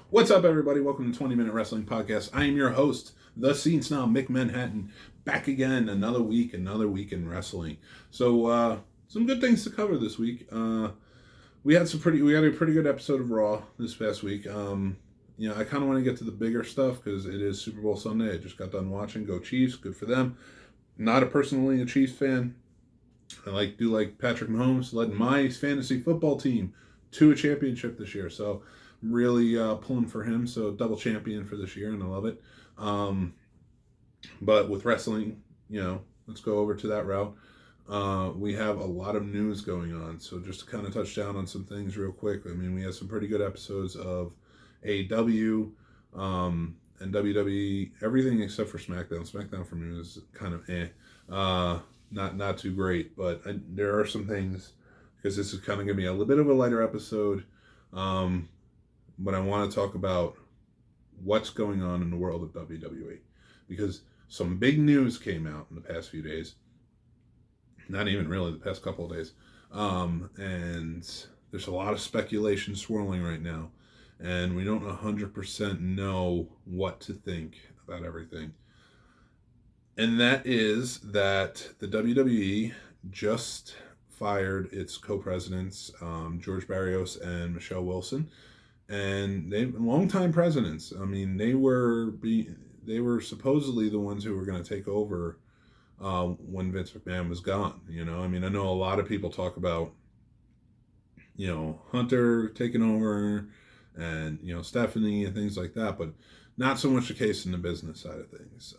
What's up, everybody? Welcome to 20 Minute Wrestling Podcast. I am your host, the Scene Snob, Mick Manhattan, back again. Another week in wrestling. So, some good things to cover this week. We had a pretty good episode of Raw this past week. I kind of want to get to the bigger stuff because it is Super Bowl Sunday. I just got done watching. Go Chiefs! Good for them. Not personally a Chiefs fan. I do like Patrick Mahomes led my fantasy football team to a championship this year. So really pulling for him. So double champion for this year, and I love it. But with wrestling, let's go over to that route. We have a lot of news going on. So just to kind of touch down on some things real quick. I mean, we had some pretty good episodes of AEW and WWE, everything except for SmackDown. SmackDown for me was kind of not too great, but there are some things, because this is kind of going to be a little bit of a lighter episode, but I want to talk about what's going on in the world of WWE, because some big news came out in the past few days, not even really the past couple of days, and there's a lot of speculation swirling right now, and we don't 100% know what to think about everything. And that is that the WWE just fired its co-presidents, George Barrios and Michelle Wilson, and they longtime presidents. I mean, they were supposedly the ones who were going to take over when Vince McMahon was gone. I mean, I know a lot of people talk about Hunter taking over and Stephanie and things like that, but not so much the case in the business side of things.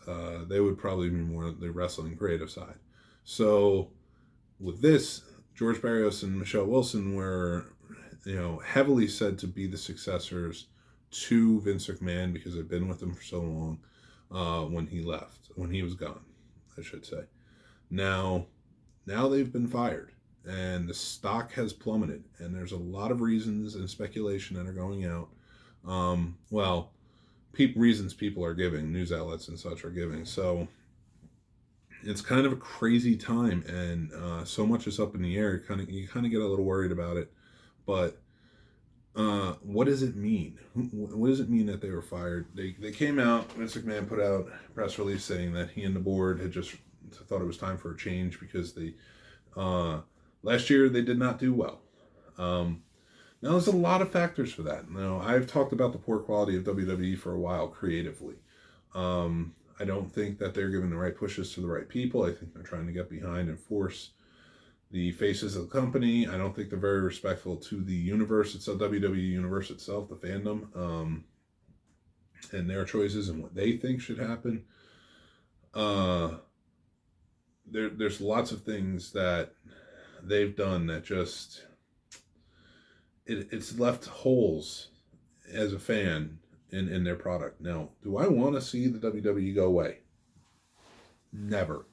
They would probably be more the wrestling creative side. So with this, George Barrios and Michelle Wilson were, heavily said to be the successors to Vince McMahon because they've been with him for so long when he was gone, I should say. Now they've been fired and the stock has plummeted, and there's a lot of reasons and speculation that are going out. Reasons people are giving, news outlets and such are giving. So it's kind of a crazy time, and so much is up in the air. You kind of get a little worried about it. But what does it mean? What does it mean that they were fired? They came out. Vince McMahon put out a press release saying that he and the board had just thought it was time for a change because they last year they did not do well. Now, there's a lot of factors for that. Now, I've talked about the poor quality of WWE for a while creatively. I don't think that they're giving the right pushes to the right people. I think they're trying to get behind and force the faces of the company. I don't think they're very respectful to the universe itself, WWE universe itself, the fandom, and their choices and what they think should happen. There's lots of things that they've done that just... It's left holes as a fan in their product. Now, do I want to see the WWE go away? Never.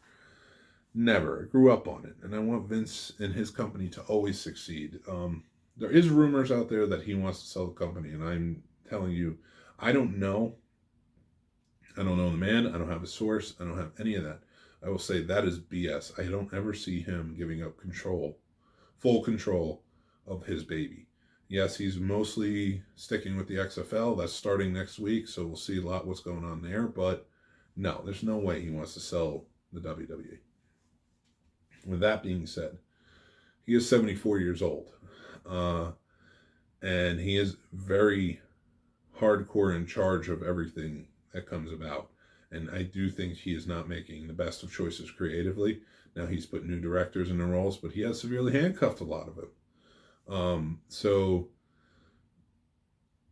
I grew up on it, and I want Vince and his company to always succeed. There is rumors out there that he wants to sell the company, and I'm telling you, I don't know. I don't know the man. I don't have a source. I don't have any of that. I will say that is BS. I don't ever see him giving up full control of his baby. Yes, he's mostly sticking with the XFL. That's starting next week, so we'll see a lot what's going on there. But no, there's no way he wants to sell the WWE. With that being said, he is 74 years old. And he is very hardcore in charge of everything that comes about. And I do think he is not making the best of choices creatively. Now, he's put new directors in the roles, but he has severely handcuffed a lot of it. So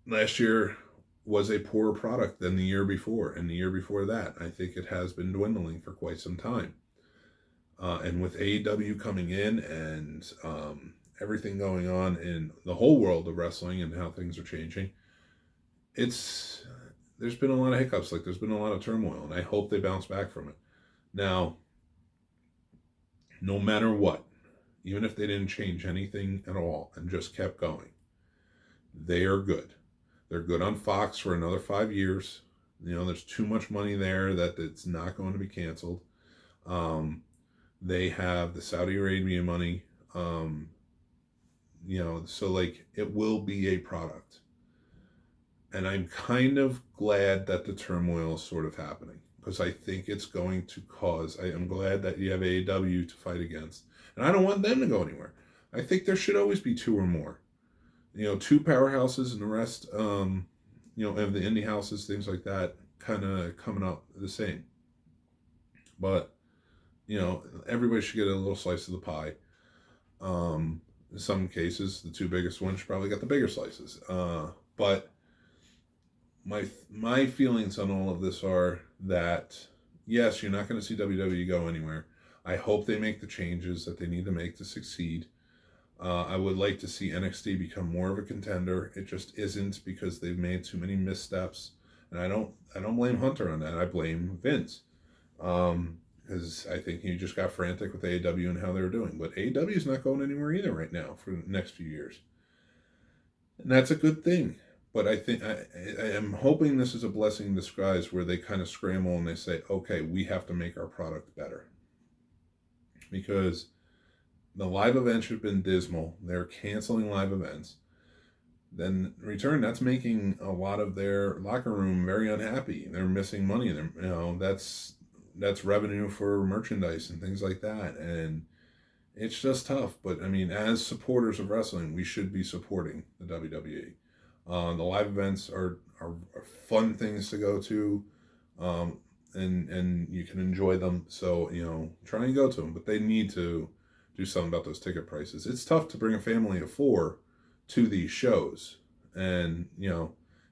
last year was a poorer product than the year before, and the year before that. I think it has been dwindling for quite some time. And with AEW coming in and everything going on in the whole world of wrestling and how things are changing, there's been a lot of hiccups, there's been a lot of turmoil, and I hope they bounce back from it. Now, no matter what, even if they didn't change anything at all and just kept going, they are good. They're good on Fox for another 5 years. There's too much money there that it's not going to be canceled. They have the Saudi Arabian money. So it will be a product. And I'm kind of glad that the turmoil is sort of happening, because I think it's going to cause. I am glad that you have AEW to fight against, and I don't want them to go anywhere. I think there should always be two or more. Two powerhouses, and the rest, of the indie houses, things like that, kind of coming up the same. But everybody should get a little slice of the pie. In some cases, the two biggest ones should probably get the bigger slices. But my feelings on all of this are that, yes, you're not going to see WWE go anywhere. I hope they make the changes that they need to make to succeed. I would like to see NXT become more of a contender. It just isn't, because they've made too many missteps, and I don't blame Hunter on that. I blame Vince, because I think he just got frantic with AEW and how they were doing. But AEW is not going anywhere either right now for the next few years, and that's a good thing. But I think I am hoping this is a blessing in disguise, where they kind of scramble and they say, okay, we have to make our product better, because the live events have been dismal. They're canceling live events. Then in return, that's making a lot of their locker room very unhappy. They're missing money. That's revenue for merchandise and things like that. And it's just tough. But I mean, as supporters of wrestling, we should be supporting the WWE. The live events are fun things to go to, and you can enjoy them. So try and go to them. But they need to do something about those ticket prices. It's tough to bring a family of 4 to these shows and,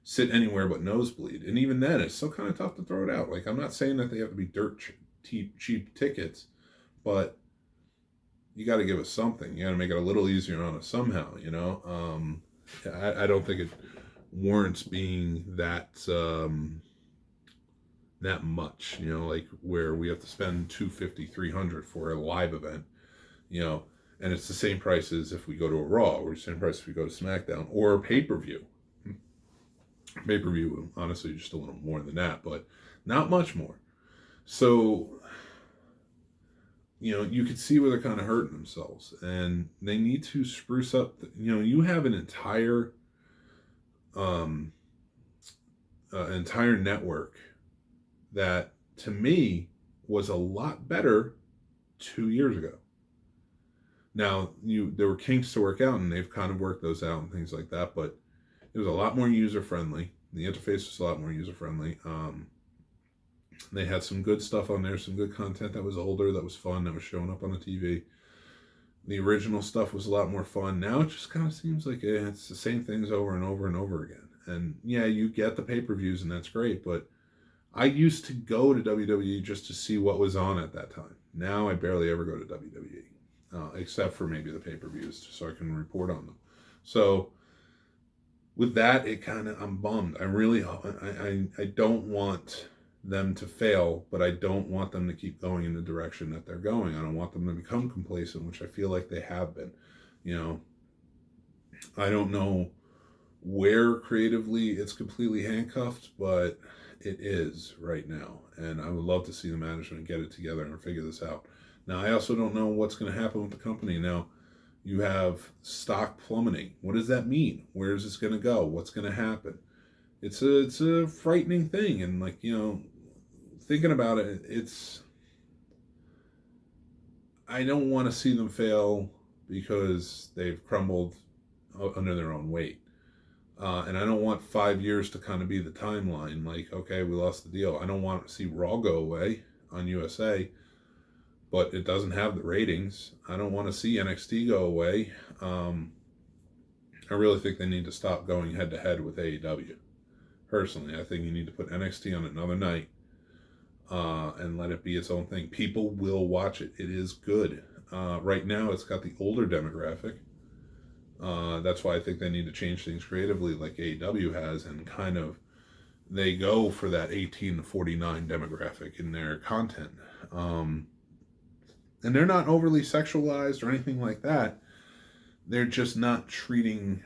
sit anywhere but nosebleed. And even then, it's still kind of tough to throw it out. Like, I'm not saying that they have to be dirt cheap tickets, but you got to give us something. You got to make it a little easier on us somehow, I don't think it warrants being that much, like where we have to spend $250, $300 for a live event. And it's the same price as if we go to a Raw, or the same price if we go to SmackDown, or pay-per-view. Pay-per-view, honestly, just a little more than that, but not much more. So, you can see where they're kind of hurting themselves, and they need to spruce up. You have an entire network that, to me, was a lot better 2 years ago. Now, there were kinks to work out, and they've kind of worked those out and things like that, but it was a lot more user-friendly. The interface was a lot more user-friendly. They had some good stuff on there, some good content that was older, that was fun, that was showing up on the TV. The original stuff was a lot more fun. Now it just kind of seems like it's the same things over and over and over again. And yeah, you get the pay-per-views, and that's great, but I used to go to WWE just to see what was on at that time. Now I barely ever go to WWE. Except for maybe the pay-per-views, so I can report on them. So with that, I'm bummed. I don't want them to fail, but I don't want them to keep going in the direction that they're going. I don't want them to become complacent, which I feel like they have been. I don't know where creatively it's completely handcuffed, but it is right now. And I would love to see the management get it together and figure this out. Now, I also don't know what's going to happen with the company. Now, you have stock plummeting. What does that mean? Where is this going to go? What's going to happen? It's a frightening thing. And, thinking about it, I don't want to see them fail because they've crumbled under their own weight. And I don't want 5 years to kind of be the timeline. Like, okay, we lost the deal. I don't want to see Raw go away on USA, but it doesn't have the ratings. I don't want to see NXT go away. I really think they need to stop going head-to-head with AEW. Personally, I think you need to put NXT on another night and let it be its own thing. People will watch it. It is good. Right now, it's got the older demographic. That's why I think they need to change things creatively like AEW has, and kind of they go for that 18 to 49 demographic in their content. And they're not overly sexualized or anything like that. They're just not treating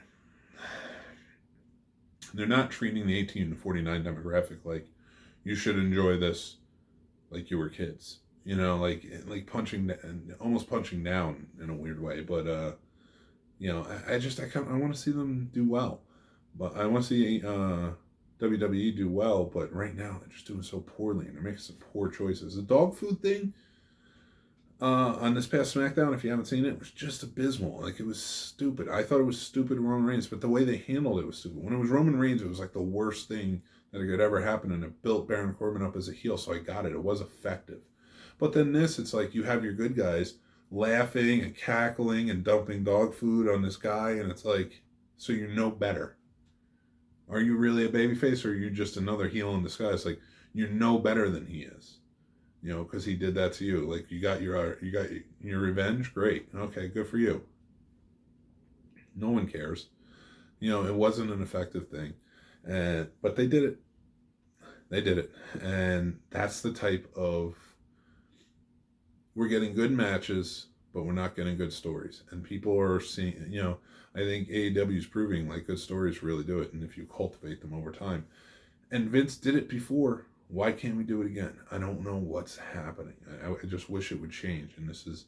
the 18 to 49 demographic like you should enjoy this like you were kids. Like punching, almost punching down in a weird way. But I want to see them do well. But I want to see WWE do well, but right now they're just doing so poorly and they're making some poor choices. The dog food thing on this past SmackDown, if you haven't seen it, was just abysmal. Like, it was stupid. I thought it was stupid Roman Reigns, but the way they handled it was stupid. When it was Roman Reigns, it was like the worst thing that could ever happen, and it built Baron Corbin up as a heel, so I got it. It was effective. But then this, it's like you have your good guys laughing and cackling and dumping dog food on this guy, and it's like, so you're no better. Are you really a babyface, or are you just another heel in disguise? Like, you're no better than he is. You know, because he did that to you. Like, you got your revenge. Great. Okay, good for you. No one cares. You know, it wasn't an effective thing, but they did it. They did it, and that's the type of, we're getting good matches, but we're not getting good stories, and people are seeing. You know, I think AEW is proving like good stories really do it, and if you cultivate them over time, and Vince did it before. Why can't we do it again? I don't know what's happening. I just wish it would change. And this is,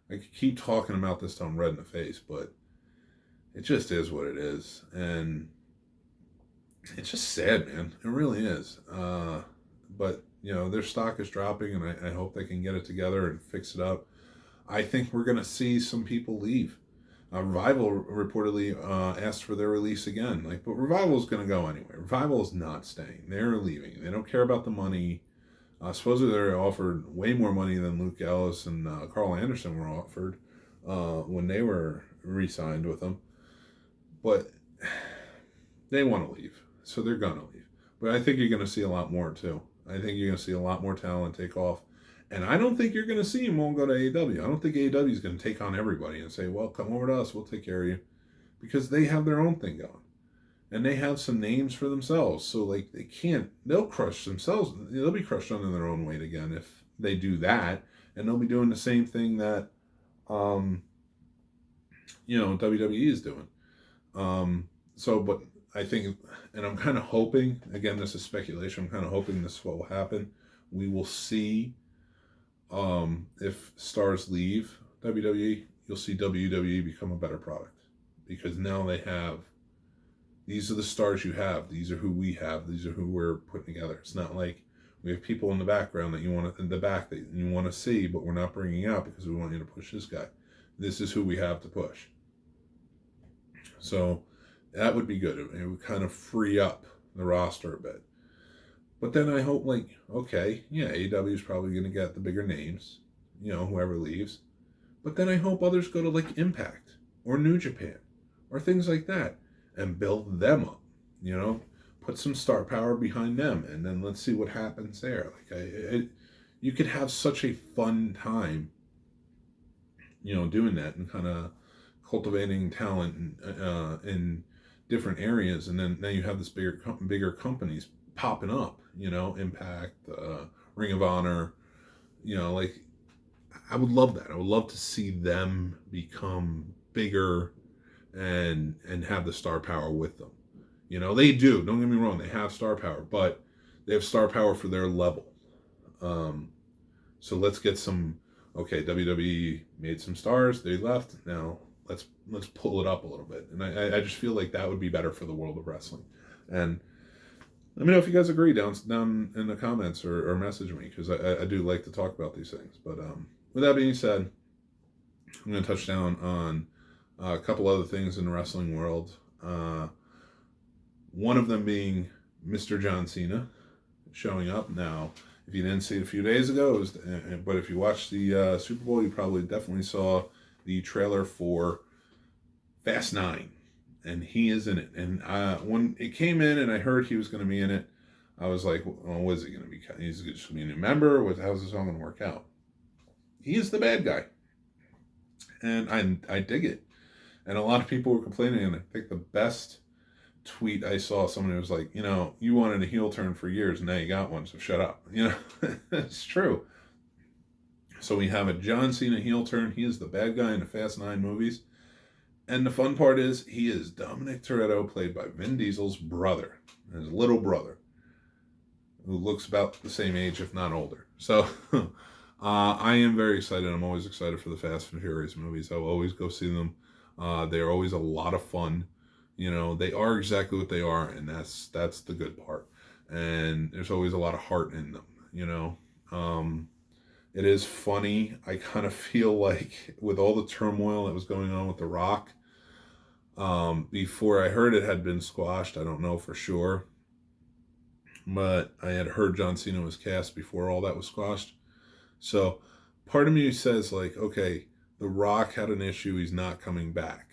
I could keep talking about this till I'm red in the face, but it just is what it is. And it's just sad, man. It really is. But, you know, their stock is dropping, and I hope they can get it together and fix it up. I think we're going to see some people leave. Revival reportedly asked for their release again. Like, but Revival is going to go anyway. Revival is not staying. They're leaving. They don't care about the money. Supposedly they're offered way more money than Luke Ellis and Carl Anderson were offered when they were re-signed with them. But they want to leave, so they're going to leave. But I think you're going to see a lot more too. I think you're going to see a lot more talent take off. And I don't think you're going to see him all go to AEW. I don't think AEW is going to take on everybody and say, well, come over to us. We'll take care of you. Because they have their own thing going. And they have some names for themselves. So, like, they'll crush themselves. They'll be crushed under their own weight again if they do that. And they'll be doing the same thing that, WWE is doing. But I think, and I'm kind of hoping, again, this is speculation, I'm kind of hoping this is what will happen. We will see. If stars leave WWE, you'll see WWE become a better product, because now they have, these are the stars you have, these are who we have, these are who we're putting together. It's not like we have people in the background that you want to, in the back that you want to see, but we're not bringing out because we want you to push this guy. This is who we have to push. So that would be good. It would kind of free up the roster a bit. But then I hope, like, okay, yeah, AEW is probably going to get the bigger names, you know, whoever leaves. But then I hope others go to, like, Impact or New Japan or things like that and build them up, you know, put some star power behind them, and then let's see what happens there. Like, you could have such a fun time, you know, doing that and kind of cultivating talent in different areas, and then you have this bigger companies popping up, you know, Impact, Ring of Honor, you know, like, I would love that. I would love to see them become bigger and have the star power with them. You know, they do, don't get me wrong, they have star power, but they have star power for their level. So let's get some, okay, WWE made some stars, they left, now let's pull it up a little bit. And I just feel like that would be better for the world of wrestling. And let me know if you guys agree down in the comments, or message me, because I do like to talk about these things. But with that being said, I'm going to touch down on a couple other things in the wrestling world. One of them being Mr. John Cena showing up. Now, if you didn't see it a few days ago, but if you watched the Super Bowl, you probably definitely saw the trailer for Fast 9. And he is in it. And when it came in and I heard he was going to be in it, I was like, well, what is he going to be? He's just going to be a new member? How's this all going to work out? He is the bad guy. And I dig it. And a lot of people were complaining, and I think the best tweet I saw, someone was like, you know, you wanted a heel turn for years, and now you got one, so shut up. You know, it's true. So we have a John Cena heel turn. He is the bad guy in the Fast 9 movies. And the fun part is, he is Dominic Toretto, played by Vin Diesel's brother, his little brother, who looks about the same age, if not older. So I am very excited. I'm always excited for the Fast and Furious movies. I will always go see them. They're always a lot of fun. You know, they are exactly what they are, and that's the good part. And there's always a lot of heart in them, you know. It is funny. I kind of feel like with all the turmoil that was going on with The Rock, before I heard it had been squashed, I don't know for sure, but I had heard John Cena was cast before all that was squashed. So part of me says, like, okay, The Rock had an issue, he's not coming back.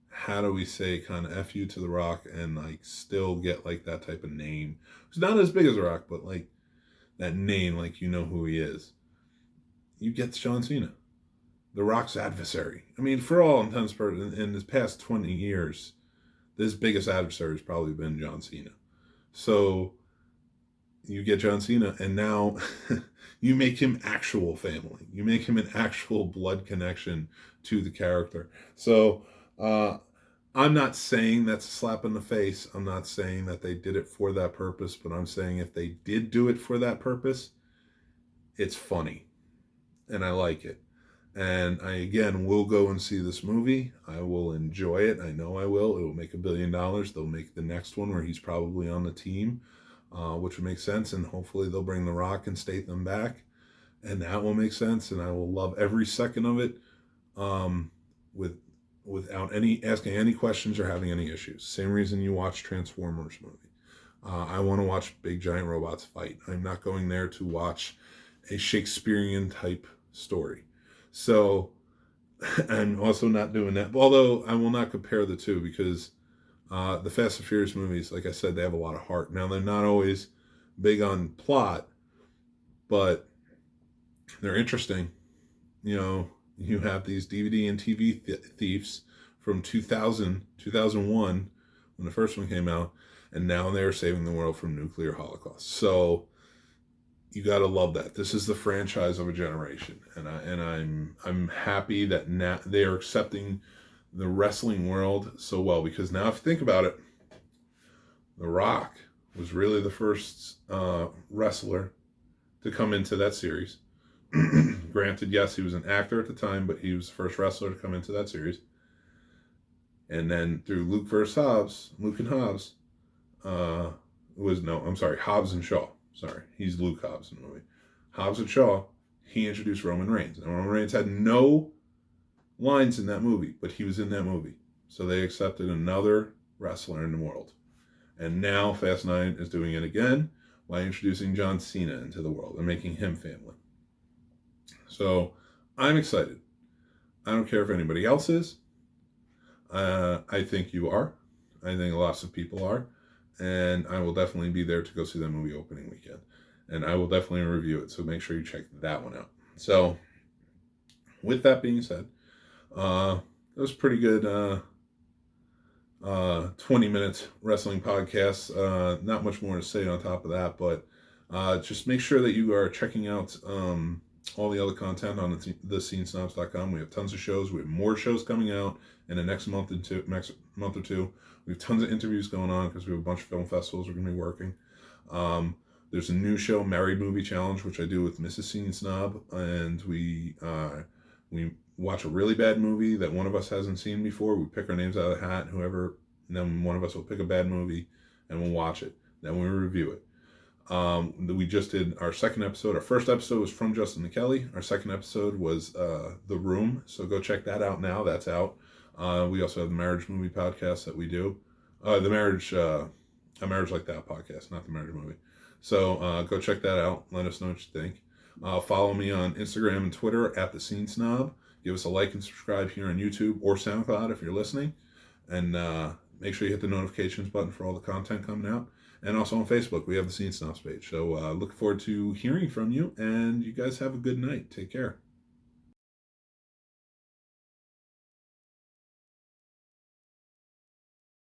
How do we say kind of F you to The Rock and like still get like that type of name? It's not as big as The Rock, but like that name, like you know who he is. You get John Cena, The Rock's adversary. I mean, for all intents and purposes, in the past 20 years, this biggest adversary has probably been John Cena. So you get John Cena, and now you make him actual family. You make him an actual blood connection to the character. So I'm not saying that's a slap in the face. I'm not saying that they did it for that purpose, but I'm saying if they did do it for that purpose, it's funny, and I like it. And I, again, will go and see this movie. I will enjoy it. I know I will. It will make $1 billion. They'll make the next one where he's probably on the team, which would make sense. And hopefully they'll bring The Rock and Statham back. And that will make sense. And I will love every second of it without asking any questions or having any issues. Same reason you watch Transformers movie. I want to watch big giant robots fight. I'm not going there to watch a Shakespearean type story. So I'm also not doing that. Although I will not compare the two because the Fast and Furious movies, like I said, they have a lot of heart. Now, they're not always big on plot, but they're interesting. You know, you have these DVD and TV thieves from 2000, 2001, when the first one came out, and now they're saving the world from nuclear holocaust. So you got to love that. This is the franchise of a generation, and I'm happy that now they are accepting the wrestling world so well, because now if you think about it, The Rock was really the first wrestler to come into that series. Granted, yes, he was an actor at the time, but he was the first wrestler to come into that series. And then through Luke and Hobbs, Hobbs and Shaw. Sorry, he's Luke Hobbs in the movie. Hobbs and Shaw, he introduced Roman Reigns. And Roman Reigns had no lines in that movie, but he was in that movie. So they accepted another wrestler in the world. And now Fast 9 is doing it again by introducing John Cena into the world and making him family. So I'm excited. I don't care if anybody else is. I think you are. I think lots of people are. And I will definitely be there to go see that movie opening weekend. And I will definitely review it, so make sure you check that one out. So, with that being said, it was pretty good 20-minute wrestling podcast. Not much more to say on top of that, but just make sure that you are checking out all the other content on the scenesnobs.com. We have tons of shows. We have more shows coming out in the next month or two. We have tons of interviews going on because we have a bunch of film festivals we're going to be working. There's a new show, Married Movie Challenge, which I do with Mrs. Scene Snob, and we watch a really bad movie that one of us hasn't seen before. We pick our names out of the hat, and then one of us will pick a bad movie, and we'll watch it. Then we review it. We just did our second episode. Our first episode was From Justin to Kelly. Our second episode was The Room, so go check that out now. That's out. We also have the marriage movie podcast that we do. A Marriage Like That podcast, not the marriage movie. So go check that out. Let us know what you think. Follow me on Instagram and Twitter at The Scene Snob. Give us a like and subscribe here on YouTube or SoundCloud if you're listening. And make sure you hit the notifications button for all the content coming out. And also on Facebook, we have the Scene Snobs page. So look forward to hearing from you. And you guys have a good night. Take care.